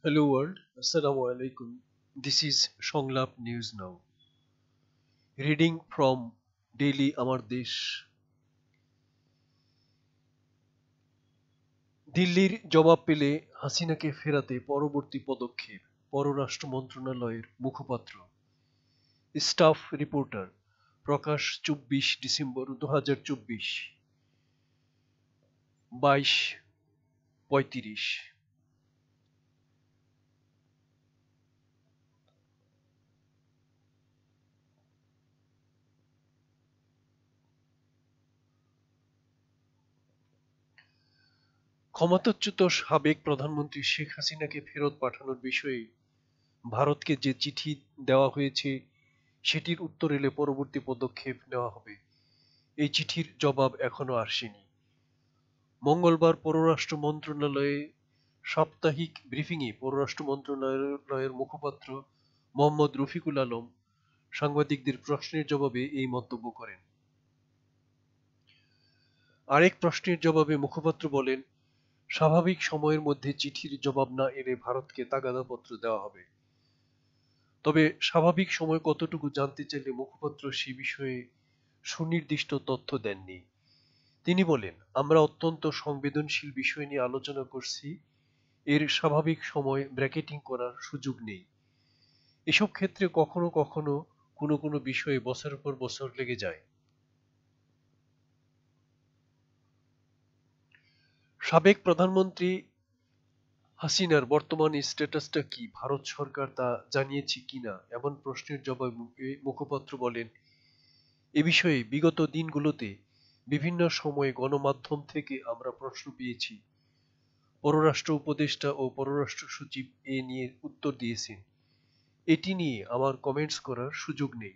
Hello world, Assalamu alaikum. This is Songlap News Now. Reading from Daily Amar Desh. দিল্লির জবাব পেলে হাসিনাকে ফেরাতে পরবর্তী পদক্ষেপ, পররাষ্ট্র মন্ত্রণালয়ের মুখপাত্র। স্টাফ রিপোর্টার, প্রকাশ 24 ডিসেম্বর 2024, 22:35। ক্ষমতাচ্যুত সাবেক প্রধানমন্ত্রী শেখ হাসিনাকে ফেরত পাঠানোর বিষয়ে ভারতকে যে চিঠি দেওয়া হয়েছে সেটির উত্তর এলে পরবর্তী পদক্ষেপ নেওয়া হবে। এই চিঠির জবাব এখনো আসেনি। মঙ্গলবার পররাষ্ট্র মন্ত্রণালয়ে সাপ্তাহিক ব্রিফিংয়ে পররাষ্ট্র মন্ত্রণালয়ের মুখপাত্র মোহাম্মদ রফিকুল আলম সাংবাদিকদের প্রশ্নের জবাবে এই মন্তব্য করেন। আরেক প্রশ্নের জবাবে মুখপাত্র বলেন, স্বাভাবিক সময়ের মধ্যে চিঠির জবাব না এলে ভারতকে তাগাদাপত্র দেওয়া হবে। তবে স্বাভাবিক সময় কতটুকু জানতে চাইলে মুখপাত্র সে বিষয়ে সুনির্দিষ্ট তথ্য দেননি। তিনি বলেন, আমরা অত্যন্ত সংবেদনশীল বিষয় নিয়ে আলোচনা করছি, এর স্বাভাবিক সময় ব্র্যাকেটিং করার সুযোগ নেই। এসব ক্ষেত্রে কখনো কখনো কোনো বিষয়ে বছরের পর বছর লেগে যায়। সাবেক প্রধানমন্ত্রী হাসিনার বর্তমান স্ট্যাটাসটা কি ভারত সরকার তা জানিয়েছে কিনা এমন প্রশ্নের জবাবে মুখপাত্র বলেন, এ বিষয়ে বিগত দিনগুলোতে বিভিন্ন সময়ে গণমাধ্যম থেকে আমরা প্রশ্ন পেয়েছি। পররাষ্ট্র উপদেষ্টা ও পররাষ্ট্র সচিব এ নিয়ে উত্তর দিয়েছেন। এটি নিয়ে আমার কমেন্টস করার সুযোগ নেই।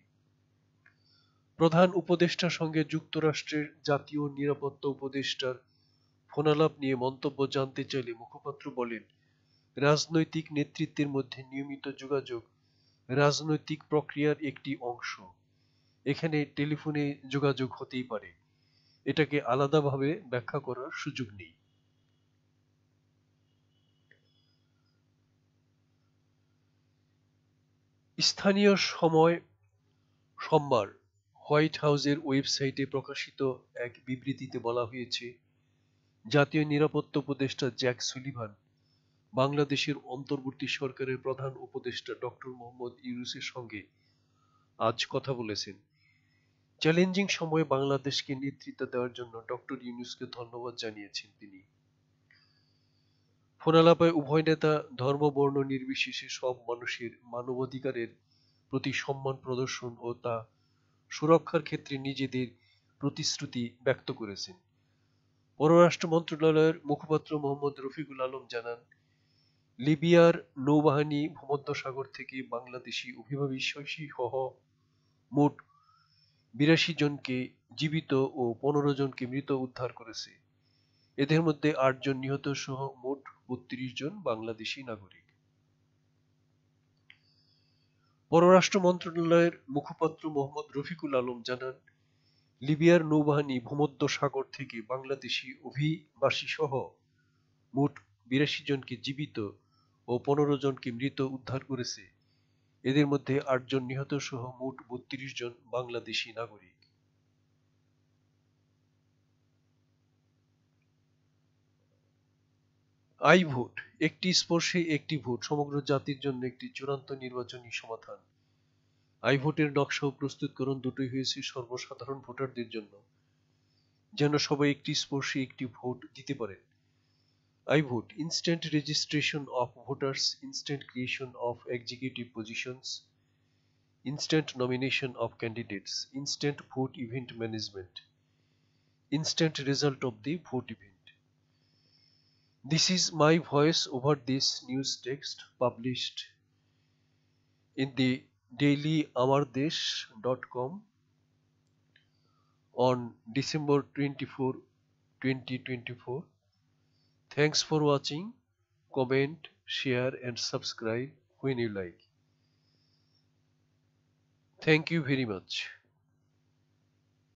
প্রধান উপদেষ্টার সঙ্গে যুক্তরাষ্ট্রের জাতীয় নিরাপত্তা উপদেষ্টার ফোনালাপ নিয়ে মন্তব্য জানতে চাইলে মুখপাত্র বলেন, রাজনৈতিক নেতৃত্বের মধ্যে নিয়মিত যোগাযোগ রাজনৈতিক প্রক্রিয়ার একটি অংশ। এখানে টেলিফোনে যোগাযোগ হতেই পারে, এটাকে আলাদাভাবে ব্যাখ্যা করার সুযোগ নেই। স্থানীয় সময় সোমবার হোয়াইট হাউসের ওয়েবসাইটে প্রকাশিত এক বিবৃতিতে বলা হয়েছে, জাতীয় নিরাপত্তা উপদেষ্টা জ্যাক সুলিভান বাংলাদেশের অন্তর্বর্তী সরকারের প্রধান উপদেষ্টা ডক্টর মোহাম্মদ ইউনূসের সঙ্গে আজ কথা বলেছেন। চ্যালেঞ্জিং সময়ে বাংলাদেশকে নেতৃত্ব দেওয়ার জন্য ডক্টর ইউনূসকে ধন্যবাদ জানিয়েছেন তিনি। ফোনালাপে উভয় নেতা ধর্ম বর্ণ নির্বিশেষে সব মানুষের মানবাধিকারের প্রতি সম্মান প্রদর্শন ও তা সুরক্ষার ক্ষেত্রে নিজেদের প্রতিশ্রুতি ব্যক্ত করেছেন। পররাষ্ট্র মন্ত্রণালয়ের মুখপাত্র মোহাম্মদ রফিকুল আলম জানান, লিবিয়ার নৌবাহিনী ভূমধ্যসাগর থেকে বাংলাদেশি অভিবাসী সহ মোট ৮২ জনকে জীবিত ও ১৫ জনকে মৃত উদ্ধার করেছে। এদের মধ্যে ৮ জন নিহত সহ মোট ৩২ জন বাংলাদেশি নাগরিক। পররাষ্ট্র মন্ত্রণালয়ের মুখপাত্র মোহাম্মদ রফিকুল আলম জানান, লিবিয়ার নৌবাহিনী ভূমধ্যসাগর থেকে বাংলাদেশি অভিবাসী সহ মোট ৮২ জনকে জীবিত ও ১৫ জনকে মৃত উদ্ধার করেছে। এদের মধ্যে ৮ জন নিহত সহ মোট ৩২ জন বাংলাদেশি নাগরিক। আই ভোট, একটি স্পর্শে একটি ভোট সমগ্র জাতির জন্য একটি চূড়ান্ত নির্বাচনী সমাধান। আই ভোটের নকশা ও প্রস্তুতকরণ দুটোই হয়েছে সর্বসাধারণ ভোটারদের জন্য, যেন সবাই একটি স্পর্শে একটি ভোট দিতে পারেন। I vote, instant registration of voters, instant creation of executive positions, instant nomination of candidates, instant vote event management, instant result of the vote event. This is my voice over this news text published in the dailyamardesh.com on December 24, 2024. Thanks for watching. Comment, share and subscribe when you like. Thank you very much.